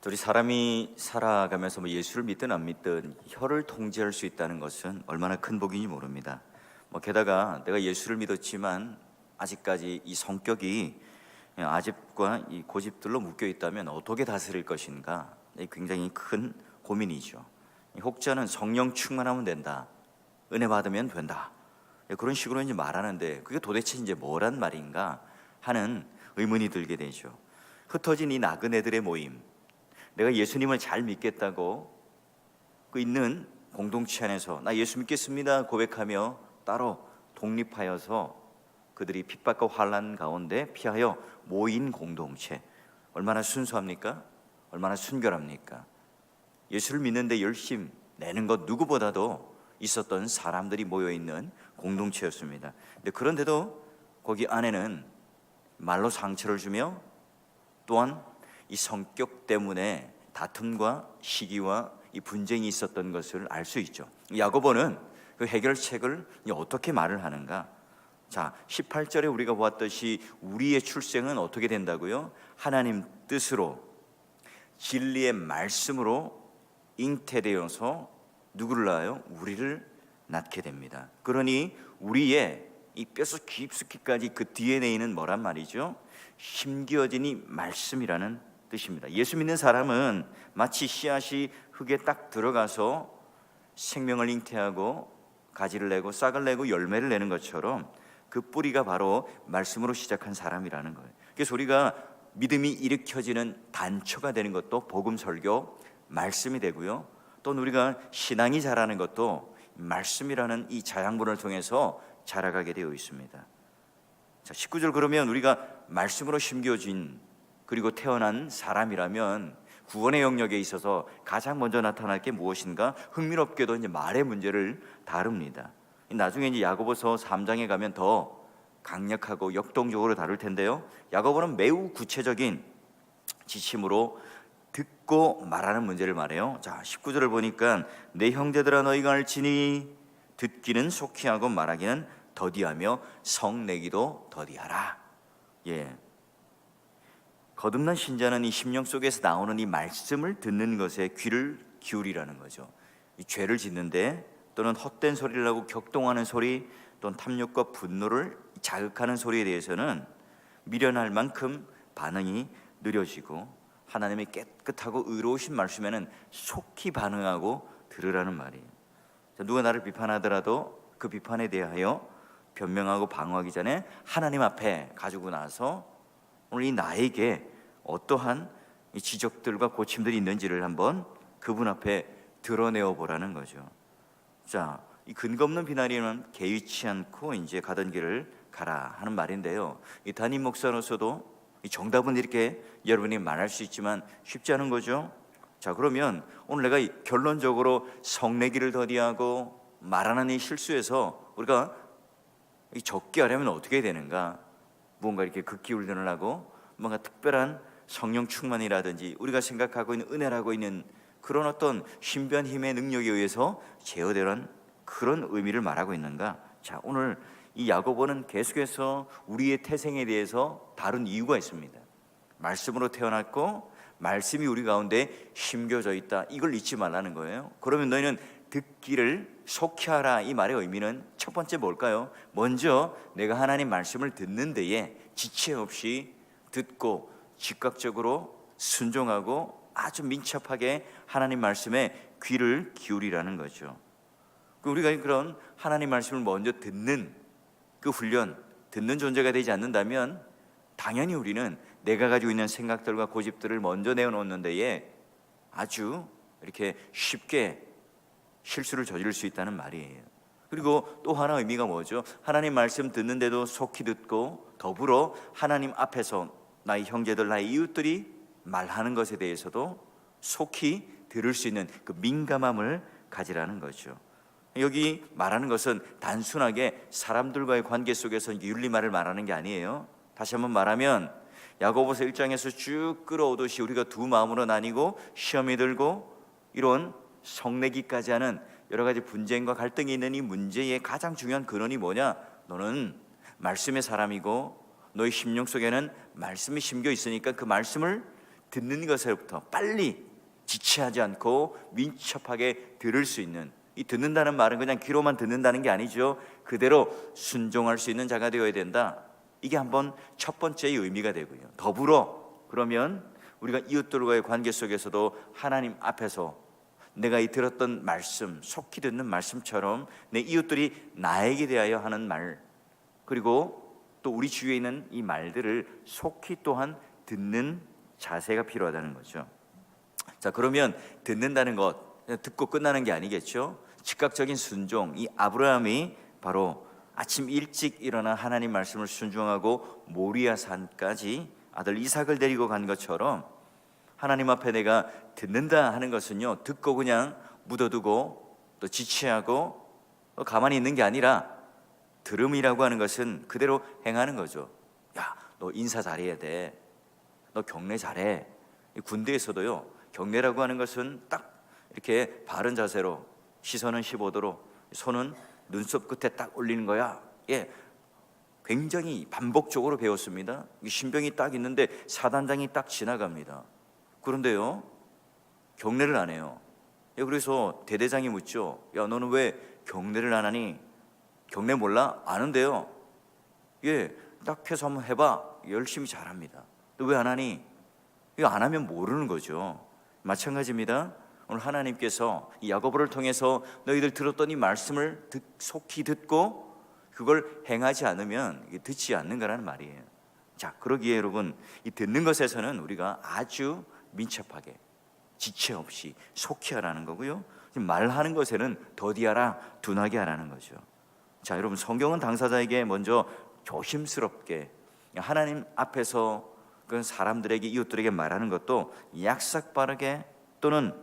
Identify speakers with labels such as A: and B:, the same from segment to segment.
A: 우리 사람이 살아가면서 예수를 믿든 안 믿든 혀를 통제할 수 있다는 것은 얼마나 큰 복인지 모릅니다. 게다가 내가 예수를 믿었지만 아직까지 이 성격이 아집과 이 고집들로 묶여 있다면 어떻게 다스릴 것인가? 굉장히 큰 고민이죠. 혹자는 성령 충만하면 된다, 은혜 받으면 된다, 그런 식으로 이제 말하는데 그게 도대체 이제 뭐란 말인가 하는 의문이 들게 되죠. 흩어진 이 나그네들의 모임, 내가 예수님을 잘 믿겠다고 그 있는 공동체 안에서 나 예수 믿겠습니다 고백하며 따로 독립하여서 그들이 핍박과 환난 가운데 피하여 모인 공동체, 얼마나 순수합니까? 얼마나 순결합니까? 예수를 믿는데 열심 내는 것 누구보다도 있었던 사람들이 모여있는 공동체였습니다. 그런데도 거기 안에는 말로 상처를 주며 또한 이 성격 때문에 다툼과 시기와 이 분쟁이 있었던 것을 알 수 있죠. 야고보는 그 해결책을 어떻게 말을 하는가? 자, 18절에 우리가 보았듯이 우리의 출생은 어떻게 된다고요? 하나님 뜻으로 진리의 말씀으로 잉태되어서 누구를 낳아요? 우리를 낳게 됩니다. 그러니 우리의 이 뼛속 깊숙이까지 그 DNA는 뭐란 말이죠? 심겨진 이 말씀이라는 뜻입니다. 예수 믿는 사람은 마치 씨앗이 흙에 딱 들어가서 생명을 잉태하고 가지를 내고 싹을 내고 열매를 내는 것처럼 그 뿌리가 바로 말씀으로 시작한 사람이라는 거예요. 그래서 우리가 믿음이 일으켜지는 단초가 되는 것도 복음 설교 말씀이 되고요, 또 우리가 신앙이 자라는 것도 말씀이라는 이 자양분을 통해서 자라가게 되어 있습니다. 자, 19절, 그러면 우리가 말씀으로 심겨진 그리고 태어난 사람이라면 구원의 영역에 있어서 가장 먼저 나타날 게 무엇인가? 흥미롭게도 이제 말의 문제를 다룹니다. 나중에 이제 야고보서 3장에 가면 더 강력하고 역동적으로 다룰 텐데요, 야고보는 매우 구체적인 지침으로 듣고 말하는 문제를 말해요. 자, 19절을 보니까 내 형제들아 너희가 알지니 듣기는 속히 하고 말하기는 더디하며 성내기도 더디하라. 거듭난 신자는 이 심령 속에서 나오는 이 말씀을 듣는 것에 귀를 기울이라는 거죠. 이 죄를 짓는데 또는 헛된 소리를 하고 격동하는 소리 또는 탐욕과 분노를 자극하는 소리에 대해서는 미련할 만큼 반응이 느려지고 하나님의 깨끗하고 의로우신 말씀에는 속히 반응하고 들으라는 말이에요. 누가 나를 비판하더라도 그 비판에 대하여 변명하고 방어하기 전에 하나님 앞에 가지고 나서 오늘 이 나에게 어떠한 이 지적들과 고침들이 있는지를 한번 그분 앞에 드러내어 보라는 거죠. 자, 이 근거 없는 비난이면 개의치 않고 이제 가던 길을 가라 하는 말인데요, 이 담임 목사로서도 이 정답은 이렇게 여러분이 말할 수 있지만 쉽지 않은 거죠. 자, 그러면 오늘 내가 결론적으로 성내기를 더디하고 말하는 이 실수에서 우리가 적게 하려면 어떻게 되는가? 무언가 이렇게 극기훈련을 하고 뭔가 특별한 성령 충만이라든지 우리가 생각하고 있는 은혜라고 있는 그런 어떤 신비한 힘의 능력에 의해서 제어되는 그런 의미를 말하고 있는가? 자, 오늘 이 야고보는 계속해서 우리의 태생에 대해서 다룬 이유가 있습니다. 말씀으로 태어났고 말씀이 우리 가운데 심겨져 있다, 이걸 잊지 말라는 거예요. 그러면 너희는 듣기를 속히 하라, 이 말의 의미는 첫 번째 뭘까요? 먼저 내가 하나님 말씀을 듣는 데에 지체 없이 듣고 즉각적으로 순종하고 아주 민첩하게 하나님 말씀에 귀를 기울이라는 거죠. 우리가 그런 하나님 말씀을 먼저 듣는 그 훈련, 듣는 존재가 되지 않는다면 당연히 우리는 내가 가지고 있는 생각들과 고집들을 먼저 내어놓는 데에 아주 이렇게 쉽게 실수를 저지를 수 있다는 말이에요. 그리고 또 하나 의미가 뭐죠? 하나님 말씀 듣는데도 속히 듣고 더불어 하나님 앞에서 나의 형제들, 나의 이웃들이 말하는 것에 대해서도 속히 들을 수 있는 그 민감함을 가지라는 거죠. 여기 말하는 것은 단순하게 사람들과의 관계 속에서 윤리말을 말하는 게 아니에요. 다시 한번 말하면 야고보서 1장에서 쭉 끌어오듯이 우리가 두 마음으로 나뉘고 시험이 들고 이런 성내기까지 하는 여러 가지 분쟁과 갈등이 있는 이 문제의 가장 중요한 근원이 뭐냐? 너는 말씀의 사람이고 너의 심령 속에는 말씀이 심겨 있으니까 그 말씀을 듣는 것에부터 빨리 지체하지 않고 민첩하게 들을 수 있는, 이 듣는다는 말은 그냥 귀로만 듣는다는 게 아니죠. 그대로 순종할 수 있는 자가 되어야 된다. 이게 한번 첫 번째의 의미가 되고요. 더불어 그러면 우리가 이웃들과의 관계 속에서도 하나님 앞에서 내가 이 들었던 말씀, 속히 듣는 말씀처럼 내 이웃들이 나에게 대하여 하는 말, 그리고 또 우리 주위에 있는 이 말들을 속히 또한 듣는 자세가 필요하다는 거죠. 자, 그러면 듣는다는 것, 듣고 끝나는 게 아니겠죠. 즉각적인 순종, 이 아브라함이 바로 아침 일찍 일어나 하나님 말씀을 순종하고 모리아 산까지 아들 이삭을 데리고 간 것처럼 하나님 앞에 내가 듣는다 하는 것은요, 듣고 그냥 묻어두고 또 지체하고 또 가만히 있는 게 아니라, 들음이라고 하는 것은 그대로 행하는 거죠. 야, 너 인사 잘해야 돼. 너 경례 잘해. 군대에서도요, 경례라고 하는 것은 딱 이렇게 바른 자세로, 시선은 15도로, 손은 눈썹 끝에 딱 올리는 거야. 예, 굉장히 반복적으로 배웠습니다. 신병이 딱 있는데 사단장이 딱 지나갑니다. 그런데요, 경례를 안 해요. 예, 그래서 대대장이 묻죠. 야, 너는 왜 경례를 안 하니? 경례 몰라? 아는데요. 예, 딱 해서 한번 해봐. 열심히 잘합니다. 너 왜 안 하니? 이거 안 하면 모르는 거죠. 마찬가지입니다. 오늘 하나님께서 이 야고보를 통해서 너희들 들었던 이 말씀을 속히 듣고 그걸 행하지 않으면 이게 듣지 않는 거라는 말이에요. 자, 그러기에 여러분, 이 듣는 것에서는 우리가 아주 민첩하게, 지체 없이 속히 하라는 거고요. 말하는 것에는 더디하라, 둔하게 하라는 거죠. 자, 여러분, 성경은 당사자에게 먼저 조심스럽게 하나님 앞에서 그 사람들에게, 이웃들에게 말하는 것도 약삭 빠르게, 또는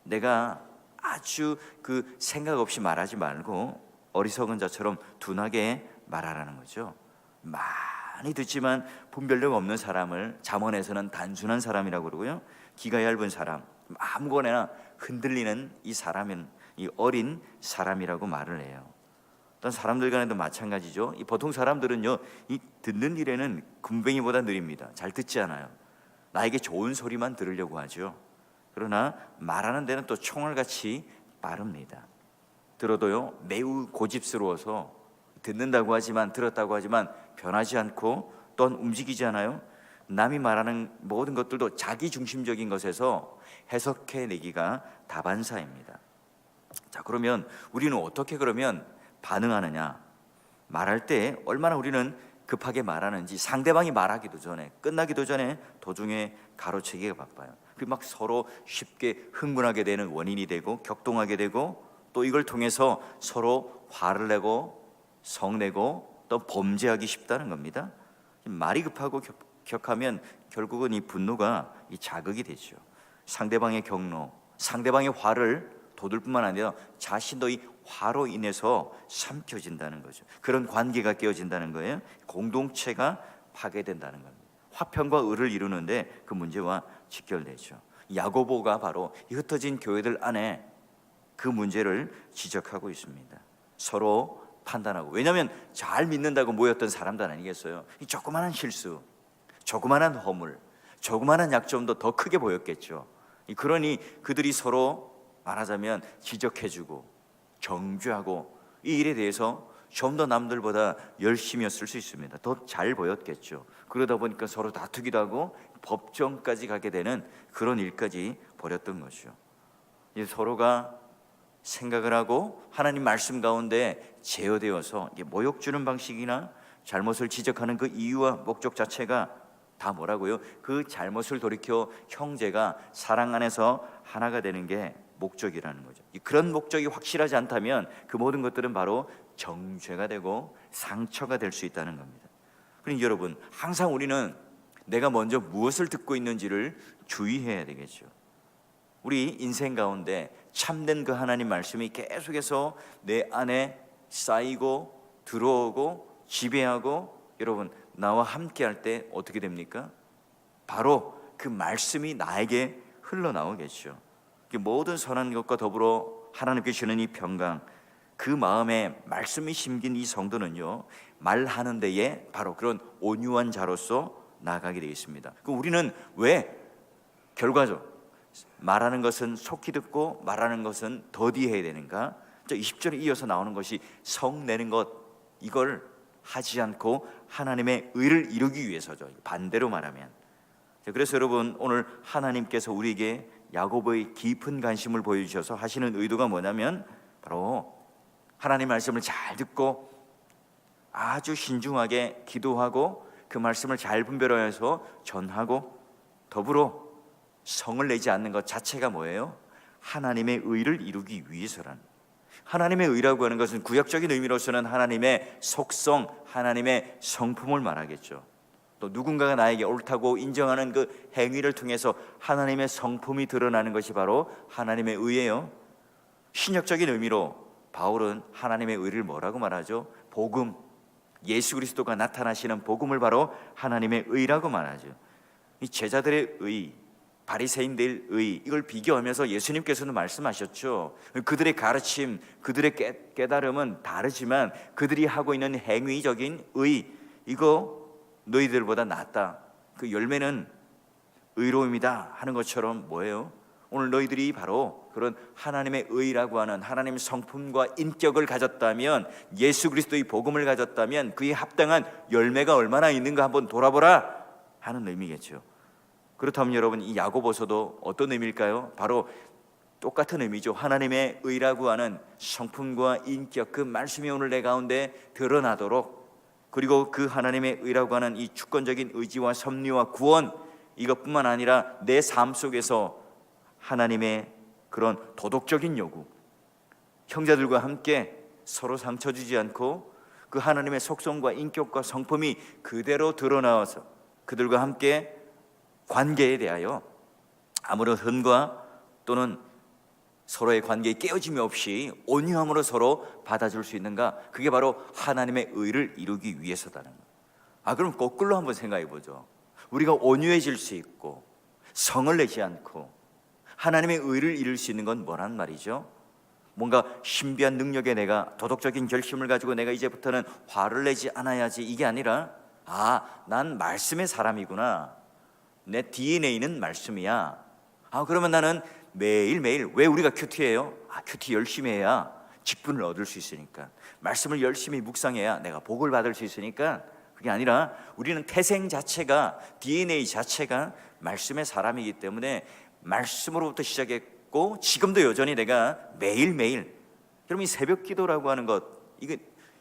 A: 내가 아주 그 생각 없이 말하지 말고 어리석은 자처럼 둔하게 말하라는 거죠. 많이 듣지만 분별력 없는 사람을 잠언에서는 단순한 사람이라고 그러고요, 기가 얇은 사람, 아무거나 흔들리는 이 사람은 이 어린 사람이라고 말을 해요. 어떤 사람들 간에도 마찬가지죠. 이 보통 사람들은요, 이 듣는 일에는 군뱅이보다 느립니다. 잘 듣지 않아요. 나에게 좋은 소리만 들으려고 하죠. 그러나 말하는 데는 또 총알같이 빠릅니다. 들어도요, 매우 고집스러워서 듣는다고 하지만, 들었다고 하지만 변하지 않고 또한 움직이지 않아요. 남이 말하는 모든 것들도 자기 중심적인 것에서 해석해내기가 다반사입니다. 자, 그러면 우리는 어떻게 그러면 반응하느냐? 말할 때 얼마나 우리는 급하게 말하는지, 상대방이 말하기도 전에, 끝나기도 전에 도중에 가로채기가 바빠요. 그리고 막 서로 쉽게 흥분하게 되는 원인이 되고, 격동하게 되고, 또 이걸 통해서 서로 화를 내고 성내고 또 범죄하기 쉽다는 겁니다. 말이 급하고 격하면 결국은 이 분노가 이 자극이 되죠. 상대방의 경로, 상대방의 화를 돋을 뿐만 아니라 자신도 이 화로 인해서 삼켜진다는 거죠. 그런 관계가 깨어진다는 거예요. 공동체가 파괴된다는 겁니다. 화평과 의를 이루는데 그 문제와 직결되죠. 야고보가 바로 이 흩어진 교회들 안에 그 문제를 지적하고 있습니다. 서로 판단하고, 왜냐하면 잘 믿는다고 모였던 사람들 아니겠어요? 이 조그마한 실수, 조그마한 허물, 조그마한 약점도 더 크게 보였겠죠. 그러니 그들이 서로 말하자면 지적해주고 정죄하고 이 일에 대해서 좀 더 남들보다 열심히 했을 수 있습니다. 더 잘 보였겠죠. 그러다 보니까 서로 다투기도 하고 법정까지 가게 되는 그런 일까지 벌였던 것이죠. 서로가 생각을 하고 하나님 말씀 가운데 제어되어서 모욕 주는 방식이나 잘못을 지적하는 그 이유와 목적 자체가 다 뭐라고요? 그 잘못을 돌이켜 형제가 사랑 안에서 하나가 되는 게 목적이라는 거죠. 그런 목적이 확실하지 않다면 그 모든 것들은 바로 정죄가 되고 상처가 될 수 있다는 겁니다. 그러니 여러분, 항상 우리는 내가 먼저 무엇을 듣고 있는지를 주의해야 되겠죠. 우리 인생 가운데 참된 그 하나님 말씀이 계속해서 내 안에 쌓이고 들어오고 지배하고, 여러분, 나와 함께 할 때 어떻게 됩니까? 바로 그 말씀이 나에게 흘러나오겠죠. 모든 선한 것과 더불어 하나님께 주는 이 평강, 그 마음에 말씀이 심긴 이 성도는요, 말하는 데에 바로 그런 온유한 자로서 나아가게 되겠습니다. 그럼 우리는 왜 결과적으로 말하는 것은 속히 듣고 말하는 것은 더디 해야 되는가? 20절에 이어서 나오는 것이 성내는 것, 이걸 하지 않고 하나님의 의를 이루기 위해서죠. 반대로 말하면. 그래서 여러분, 오늘 하나님께서 우리에게 야고보의 깊은 관심을 보여주셔서 하시는 의도가 뭐냐면 바로 하나님 말씀을 잘 듣고 아주 신중하게 기도하고 그 말씀을 잘 분별하여서 전하고 더불어 성을 내지 않는 것 자체가 뭐예요? 하나님의 의를 이루기 위해서라는. 하나님의 의라고 하는 것은 구약적인 의미로서는 하나님의 속성, 하나님의 성품을 말하겠죠. 또 누군가가 나에게 옳다고 인정하는 그 행위를 통해서 하나님의 성품이 드러나는 것이 바로 하나님의 의예요. 신약적인 의미로 바울은 하나님의 의를 뭐라고 말하죠? 복음, 예수 그리스도가 나타나시는 복음을 바로 하나님의 의라고 말하죠. 이 제자들의 의, 바리새인들의 의, 이걸 비교하면서 예수님께서는 말씀하셨죠. 그들의 가르침, 그들의 깨달음은 다르지만 그들이 하고 있는 행위적인 의, 이거 너희들보다 낫다. 그 열매는 의로움이다 하는 것처럼 뭐예요? 오늘 너희들이 바로 그런 하나님의 의라고 하는 하나님의 성품과 인격을 가졌다면, 예수 그리스도의 복음을 가졌다면 그에 합당한 열매가 얼마나 있는가 한번 돌아보라 하는 의미겠죠. 그렇다면 여러분, 이 야고보서도 어떤 의미일까요? 바로 똑같은 의미죠. 하나님의 의라고 하는 성품과 인격, 그 말씀이 오늘 내 가운데 드러나도록, 그리고 그 하나님의 의라고 하는 이 주권적인 의지와 섭리와 구원, 이것뿐만 아니라 내 삶 속에서 하나님의 그런 도덕적인 요구, 형제들과 함께 서로 상처 주지 않고 그 하나님의 속성과 인격과 성품이 그대로 드러나와서 그들과 함께 관계에 대하여 아무런 흠과 또는 서로의 관계에 깨어짐이 없이 온유함으로 서로 받아줄 수 있는가? 그게 바로 하나님의 의를 이루기 위해서다는 거예요. 그럼 거꾸로 한번 생각해 보죠. 우리가 온유해질 수 있고 성을 내지 않고 하나님의 의를 이룰 수 있는 건 뭐란 말이죠? 뭔가 신비한 능력에 내가 도덕적인 결심을 가지고 내가 이제부터는 화를 내지 않아야지, 이게 아니라 난 말씀의 사람이구나, 내 DNA는 말씀이야. 그러면 나는 매일매일, 왜 우리가 큐티예요? 큐티 열심히 해야 직분을 얻을 수 있으니까, 말씀을 열심히 묵상해야 내가 복을 받을 수 있으니까. 그게 아니라 우리는 태생 자체가, DNA 자체가 말씀의 사람이기 때문에 말씀으로부터 시작했고 지금도 여전히 내가 매일매일, 여러분 이 새벽 기도라고 하는 것,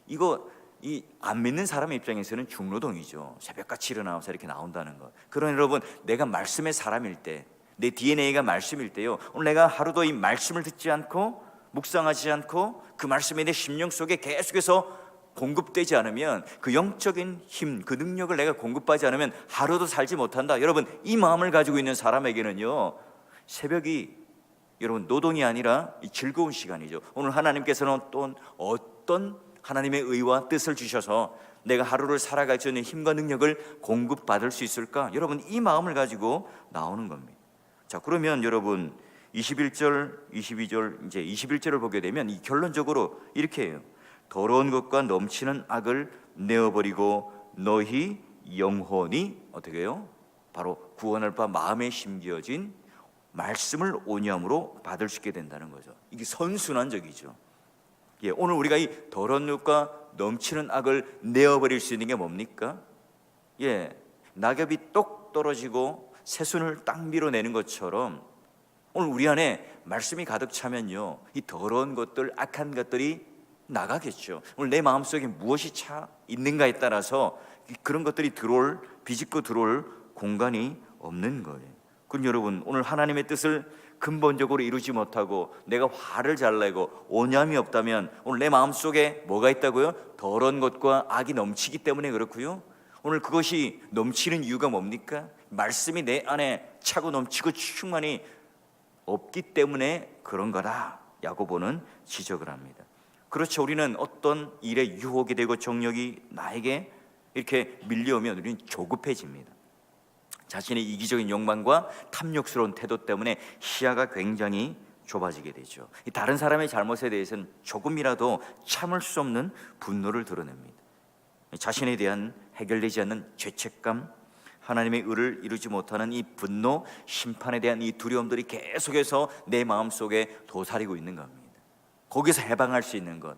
A: 이거 이 안 믿는 사람의 입장에서는 중노동이죠. 새벽같이 일어나서 이렇게 나온다는 것. 그러나 여러분, 내가 말씀의 사람일 때, 내 DNA가 말씀일 때요, 오늘 내가 하루도 이 말씀을 듣지 않고 묵상하지 않고 그 말씀이 내 심령 속에 계속해서 공급되지 않으면, 그 영적인 힘, 그 능력을 내가 공급하지 않으면 하루도 살지 못한다. 여러분, 이 마음을 가지고 있는 사람에게는요, 새벽이 여러분 노동이 아니라 이 즐거운 시간이죠. 오늘 하나님께서는 또 어떤 하나님의 의와 뜻을 주셔서 내가 하루를 살아갈 수 있는 힘과 능력을 공급받을 수 있을까? 여러분, 이 마음을 가지고 나오는 겁니다. 자, 그러면 여러분 21절, 22절, 이제 21절을 보게 되면 이 결론적으로 이렇게 해요. 더러운 것과 넘치는 악을 내어버리고 너희 영혼이 어떻게 해요? 바로 구원할 바 마음에 심겨진 말씀을 온유함으로 받을 수 있게 된다는 거죠. 이게 선순환적이죠. 오늘 우리가 이 더러운 것과 넘치는 악을 내어버릴 수 있는 게 뭡니까? 낙엽이 똑 떨어지고 새순을 딱 밀어내는 것처럼 오늘 우리 안에 말씀이 가득 차면요, 이 더러운 것들, 악한 것들이 나가겠죠. 오늘 내 마음속에 무엇이 차 있는가에 따라서 그런 것들이 비집고 들어올 공간이 없는 거예요. 그럼 여러분, 오늘 하나님의 뜻을 근본적으로 이루지 못하고 내가 화를 잘 내고 온유함이 없다면 오늘 내 마음속에 뭐가 있다고요? 더러운 것과 악이 넘치기 때문에 그렇고요. 오늘 그것이 넘치는 이유가 뭡니까? 말씀이 내 안에 차고 넘치고 충만히 없기 때문에 그런 거다, 야고보는 지적을 합니다. 그렇죠. 우리는 어떤 일에 유혹이 되고 정력이 나에게 이렇게 밀려오면 우리는 조급해집니다. 자신의 이기적인 욕망과 탐욕스러운 태도 때문에 시야가 굉장히 좁아지게 되죠. 다른 사람의 잘못에 대해서는 조금이라도 참을 수 없는 분노를 드러냅니다. 자신에 대한 해결되지 않는 죄책감, 하나님의 의를 이루지 못하는 이 분노, 심판에 대한 이 두려움들이 계속해서 내 마음속에 도사리고 있는 겁니다. 거기서 해방할 수 있는 것,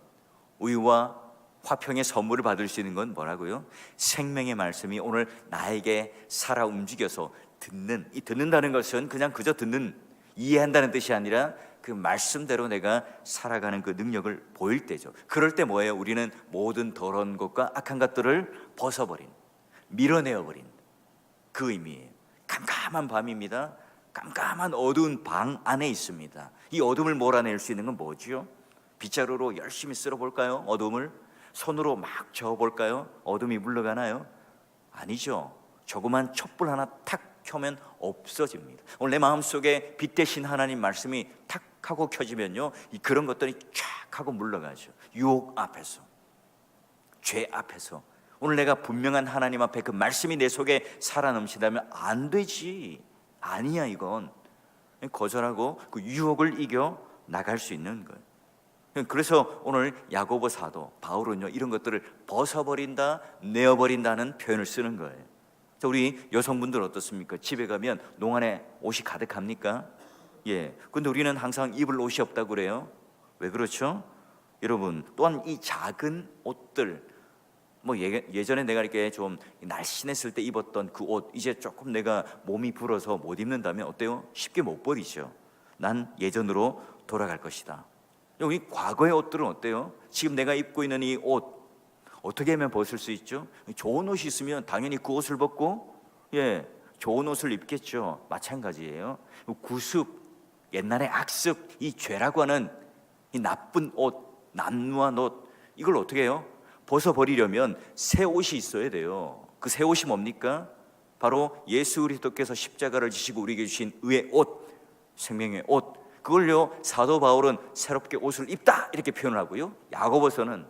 A: 의와 화평의 선물을 받을 수 있는 건 뭐라고요? 생명의 말씀이 오늘 나에게 살아 움직여서 듣는다는 것은 그냥 그저 듣는, 이해한다는 뜻이 아니라 그 말씀대로 내가 살아가는 그 능력을 보일 때죠. 그럴 때 뭐예요? 우리는 모든 더러운 것과 악한 것들을 벗어버린, 밀어내어버린 그 의미예요. 깜깜한 밤입니다. 깜깜한 어두운 방 안에 있습니다. 이 어둠을 몰아낼 수 있는 건 뭐지요? 빗자루로 열심히 쓸어볼까요? 어둠을 손으로 막 저어볼까요? 어둠이 물러가나요? 아니죠. 조그만 촛불 하나 탁 켜면 없어집니다. 오늘 내 마음속에 빛 대신 하나님 말씀이 탁 하고 켜지면요, 그런 것들이 쫙 하고 물러가죠. 유혹 앞에서, 죄 앞에서. 오늘 내가 분명한 하나님 앞에 그 말씀이 내 속에 살아 넘친다면 안 되지, 아니야, 이건 거절하고 그 유혹을 이겨 나갈 수 있는 거예요. 그래서 오늘 야고보 사도 바울은요, 이런 것들을 벗어버린다, 내어버린다는 표현을 쓰는 거예요. 자, 우리 여성분들 어떻습니까? 집에 가면 농안에 옷이 가득합니까? 예. 근데 우리는 항상 입을 옷이 없다고 그래요. 왜 그렇죠? 여러분, 또한 이 작은 옷들, 뭐 예전에 내가 이렇게 좀 날씬했을 때 입었던 그 옷, 이제 조금 내가 몸이 불어서 못 입는다면 어때요? 쉽게 못 버리죠. 난 예전으로 돌아갈 것이다. 여기 과거의 옷들은 어때요? 지금 내가 입고 있는 이 옷 어떻게 하면 벗을 수 있죠? 좋은 옷이 있으면 당연히 그 옷을 벗고, 예, 좋은 옷을 입겠죠. 마찬가지예요. 구습, 옛날의 악습, 이 죄라고 하는 이 나쁜 옷, 남루한 옷, 이걸 어떻게 해요? 벗어버리려면 새 옷이 있어야 돼요. 그 새 옷이 뭡니까? 바로 예수 그리스도께서 십자가를 지시고 우리에게 주신 의의 옷, 생명의 옷. 그걸요, 사도 바울은 새롭게 옷을 입다 이렇게 표현을 하고요, 야고보서는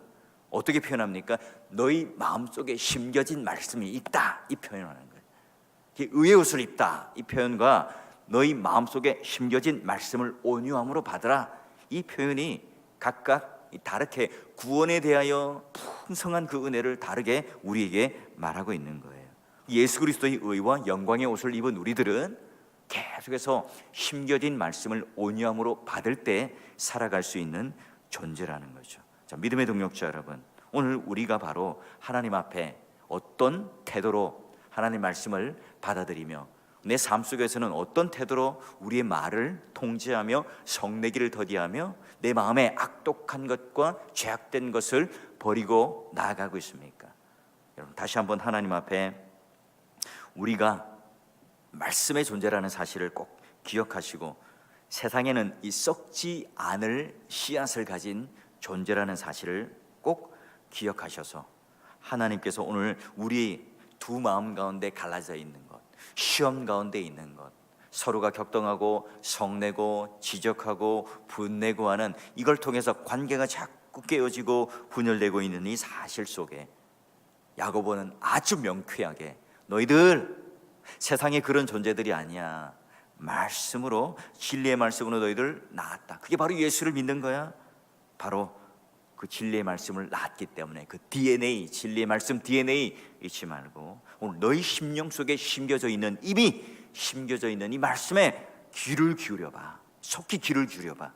A: 어떻게 표현합니까? 너희 마음속에 심겨진 말씀이 있다, 이 표현을 하는 거예요. 의의 옷을 입다, 이 표현과 너희 마음속에 심겨진 말씀을 온유함으로 받으라, 이 표현이 각각 다르게 구원에 대하여 풍성한 그 은혜를 다르게 우리에게 말하고 있는 거예요. 예수 그리스도의 의와 영광의 옷을 입은 우리들은 계속해서 심겨진 말씀을 온유함으로 받을 때 살아갈 수 있는 존재라는 거죠. 자, 믿음의 동역자 여러분, 오늘 우리가 바로 하나님 앞에 어떤 태도로 하나님 말씀을 받아들이며 내 삶 속에서는 어떤 태도로 우리의 말을 통제하며 성내기를 더디하며 내 마음에 악독한 것과 죄악된 것을 버리고 나아가고 있습니까? 여러분, 다시 한번 하나님 앞에 우리가 말씀의 존재라는 사실을 꼭 기억하시고, 세상에는 이 썩지 않을 씨앗을 가진 존재라는 사실을 꼭 기억하셔서 하나님께서 오늘 우리 두 마음 가운데 갈라져 있는 것, 시험 가운데 있는 것, 서로가 격동하고 성내고 지적하고 분내고 하는 이걸 통해서 관계가 자꾸 깨어지고 분열되고 있는 이 사실 속에 야고보는 아주 명쾌하게 너희들 세상에 그런 존재들이 아니야, 말씀으로, 진리의 말씀으로 너희들 나았다. 그게 바로 예수를 믿는 거야. 바로 그 진리의 말씀을 낳았기 때문에 그 DNA, 진리의 말씀 DNA 잊지 말고 오늘 너희 심령 속에 심겨져 있는, 이미 심겨져 있는 이 말씀에 귀를 기울여봐. 속히 귀를 기울여봐.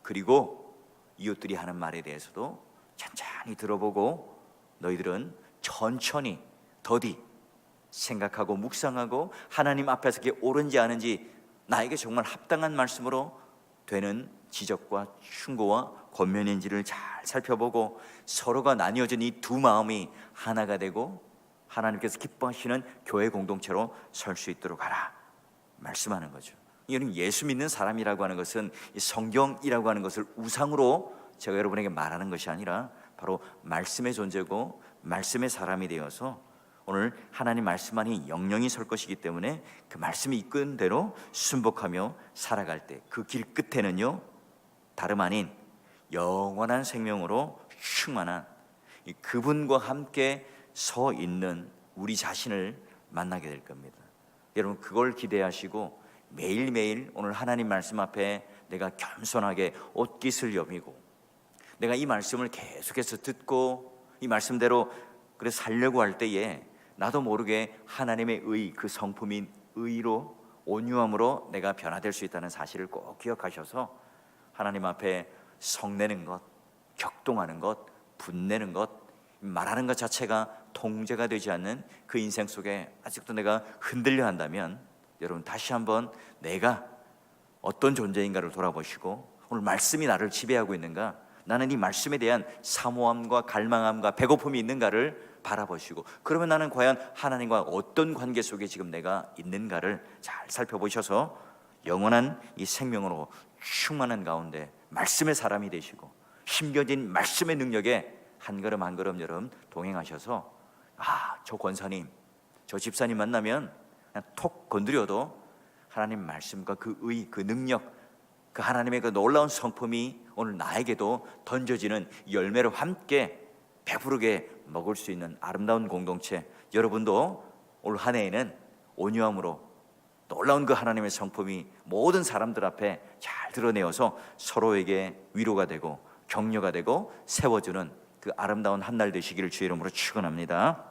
A: 그리고 이웃들이 하는 말에 대해서도 천천히 들어보고 너희들은 천천히 더디 생각하고 묵상하고 하나님 앞에서 그게 옳은지 아닌지 나에게 정말 합당한 말씀으로 되는 지적과 충고와 권면인지를 잘 살펴보고 서로가 나뉘어진 이 두 마음이 하나가 되고 하나님께서 기뻐하시는 교회 공동체로 설 수 있도록 하라 말씀하는 거죠. 이는 예수 믿는 사람이라고 하는 것은 이 성경이라고 하는 것을 우상으로 제가 여러분에게 말하는 것이 아니라 바로 말씀의 존재고 말씀의 사람이 되어서 오늘 하나님 말씀만이 영영이 설 것이기 때문에 그 말씀이 이끄는 대로 순복하며 살아갈 때 그 길 끝에는요, 다름 아닌 영원한 생명으로 충만한 그분과 함께 서 있는 우리 자신을 만나게 될 겁니다. 여러분, 그걸 기대하시고 매일매일 오늘 하나님 말씀 앞에 내가 겸손하게 옷깃을 여미고 내가 이 말씀을 계속해서 듣고 이 말씀대로 그래서 살려고 할 때에 나도 모르게 하나님의 의, 그 성품인 의로, 온유함으로 내가 변화될 수 있다는 사실을 꼭 기억하셔서 하나님 앞에 성내는 것, 격동하는 것, 분내는 것, 말하는 것 자체가 통제가 되지 않는 그 인생 속에 아직도 내가 흔들려 한다면, 여러분 다시 한번 내가 어떤 존재인가를 돌아보시고, 오늘 말씀이 나를 지배하고 있는가, 나는 이 말씀에 대한 사모함과 갈망함과 배고픔이 있는가를 바라보시고, 그러면 나는 과연 하나님과 어떤 관계 속에 지금 내가 있는가를 잘 살펴보셔서 영원한 이 생명으로 충만한 가운데 말씀의 사람이 되시고 힘겨진 말씀의 능력에 한 걸음 한 걸음 여러분 동행하셔서, 저 권사님, 저 집사님 만나면 그냥 톡 건드려도 하나님 말씀과 그 의, 그 능력, 그 하나님의 그 놀라운 성품이 오늘 나에게도 던져지는 열매를 함께 배부르게 먹을 수 있는 아름다운 공동체, 여러분도 올 한 해에는 온유함으로 놀라운 그 하나님의 성품이 모든 사람들 앞에 잘 드러내어서 서로에게 위로가 되고 격려가 되고 세워주는 그 아름다운 한 날 되시기를 주의 이름으로 축원합니다.